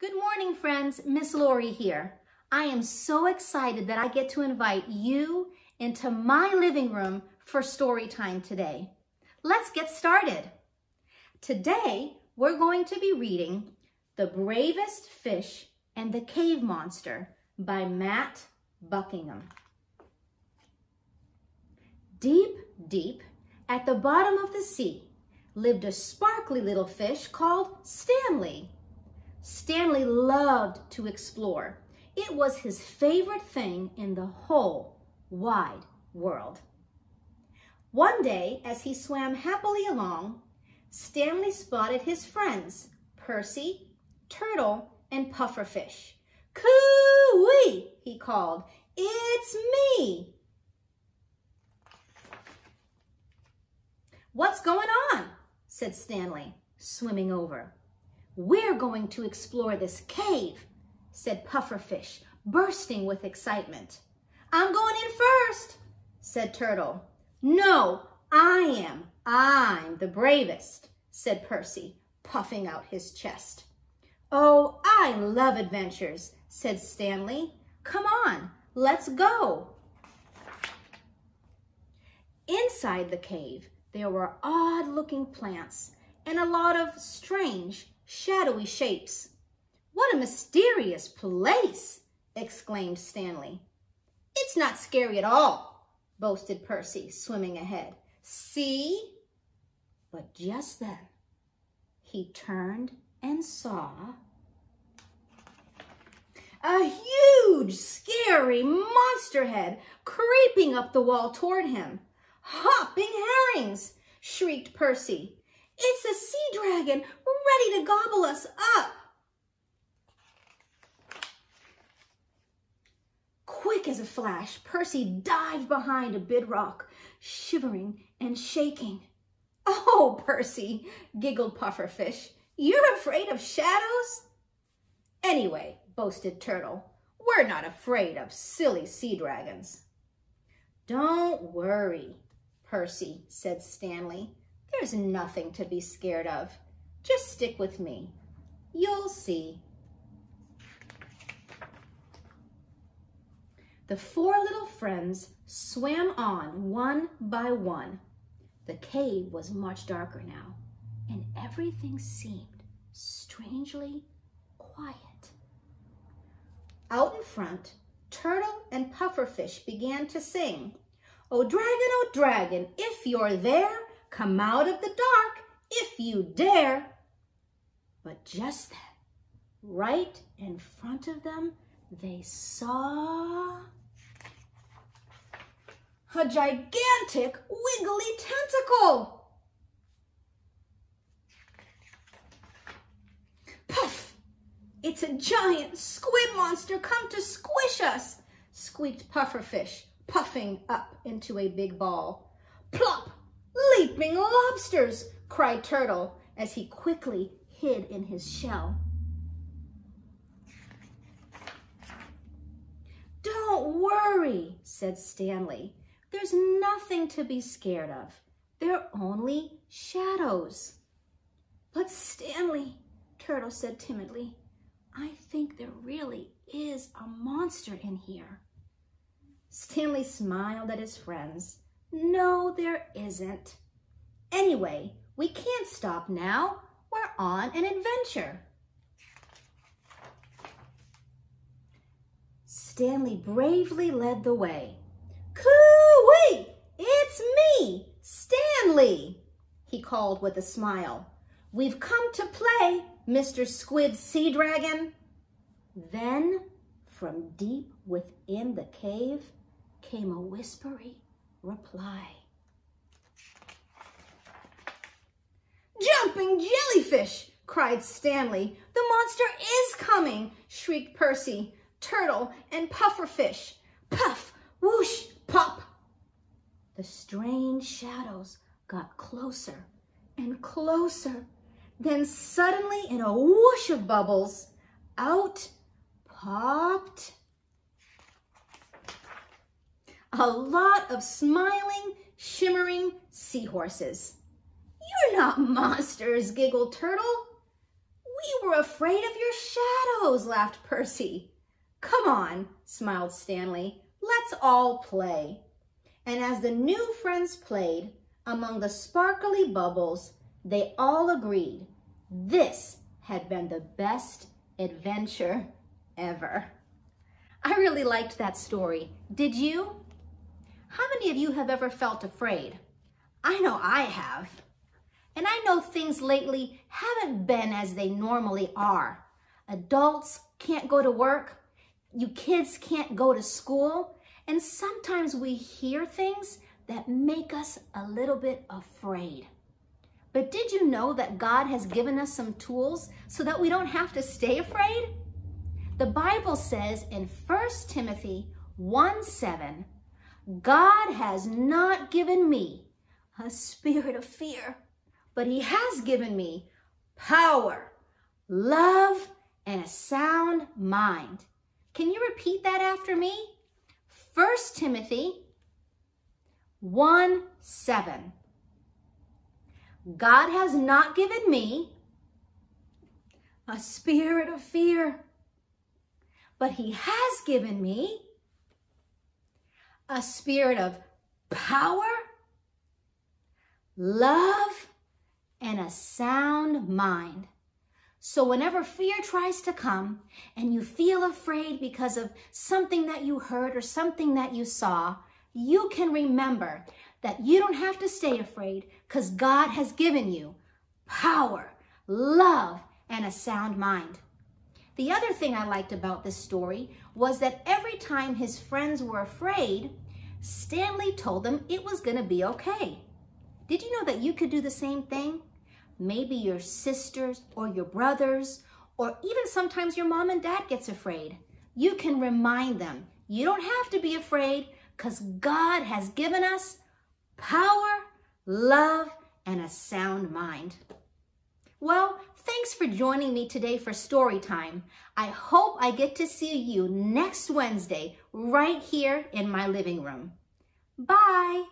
Good morning, friends. Miss Lori here. I am so excited that I get to invite you into my living room for story time today. Let's get started. Today, we're going to be reading The Bravest Fish and the Cave Monster by Matt Buckingham. Deep, deep at the bottom of the sea lived a sparkly little fish called Stanley. Stanley loved to explore. It was his favorite thing in the whole wide world. One day, as he swam happily along, Stanley spotted his friends, Percy, Turtle, and Pufferfish. "Coo-wee!" he called. "It's me!" "What's going on?" said Stanley, swimming over. "We're going to explore this cave," said Pufferfish, bursting with excitement. "I'm going in first," said Turtle. "No, I am. I'm the bravest," said Percy, puffing out his chest. "Oh, I love adventures," said Stanley. "Come on, let's go." Inside the cave, there were odd-looking plants and a lot of strange, shadowy shapes. "What a mysterious place!" exclaimed Stanley. "It's not scary at all," boasted Percy, swimming ahead. "See?" But just then, he turned and saw a huge, scary monster head creeping up the wall toward him. "Hopping herrings!" shrieked Percy. "It's a sea dragon ready to gobble us up." Quick as a flash, Percy dived behind a big rock, shivering and shaking. "Oh, Percy," giggled Pufferfish, "you're afraid of shadows?" "Anyway," boasted Turtle, "we're not afraid of silly sea dragons." "Don't worry, Percy," said Stanley. "There's nothing to be scared of. Just stick with me. You'll see." The four little friends swam on one by one. The cave was much darker now, and everything seemed strangely quiet. Out in front, Turtle and Pufferfish began to sing, oh, dragon, if you're there, come out of the dark if you dare." But just then, right in front of them, they saw a gigantic wiggly tentacle. "Puff! It's a giant squid monster come to squish us," squeaked Pufferfish, puffing up into a big ball. "Plop! Leaping lobsters!" cried Turtle as he quickly hid in his shell. "Don't worry," said Stanley. "There's nothing to be scared of. They're only shadows." "But Stanley," Turtle said timidly, "I think there really is a monster in here." Stanley smiled at his friends. "No, there isn't. Anyway, we can't stop now. We're on an adventure." Stanley bravely led the way. "Coo-wee! It's me, Stanley!" he called with a smile. "We've come to play, Mr. Squid Sea Dragon." Then, from deep within the cave, came a whispery reply. "Jumping jellyfish!" cried Stanley. "The monster is coming!" shrieked Percy, Turtle, and Pufferfish. Puff, whoosh, pop! The strange shadows got closer and closer. Then suddenly, in a whoosh of bubbles, out popped a lot of smiling, shimmering seahorses. "You're not monsters," giggled Turtle. We were afraid of your shadows, laughed Percy. Come on, smiled Stanley. Let's all play. And as the new friends played among the sparkly bubbles, they all agreed this had been the best adventure ever. I really liked that story. Did you? How many of you have ever felt afraid? I know I have. And I know things lately haven't been as they normally are. Adults can't go to work. You kids can't go to school. And sometimes we hear things that make us a little bit afraid. But did you know that God has given us some tools so that we don't have to stay afraid? The Bible says in 1 Timothy 1:7, God has not given me a spirit of fear, but he has given me power, love, and a sound mind. Can you repeat that after me? 1 Timothy 1:7. God has not given me a spirit of fear, but he has given me a spirit of power, love, and a sound mind. So whenever fear tries to come and you feel afraid because of something that you heard or something that you saw, you can remember that you don't have to stay afraid because God has given you power, love, and a sound mind. The other thing I liked about this story was that every time his friends were afraid, Stanley told them it was going to be okay. Did you know that you could do the same thing? Maybe your sisters or your brothers, or even sometimes your mom and dad gets afraid. You can remind them, you don't have to be afraid because God has given us power, love, and a sound mind. Well, thanks for joining me today for Storytime. I hope I get to see you next Wednesday right here in my living room. Bye.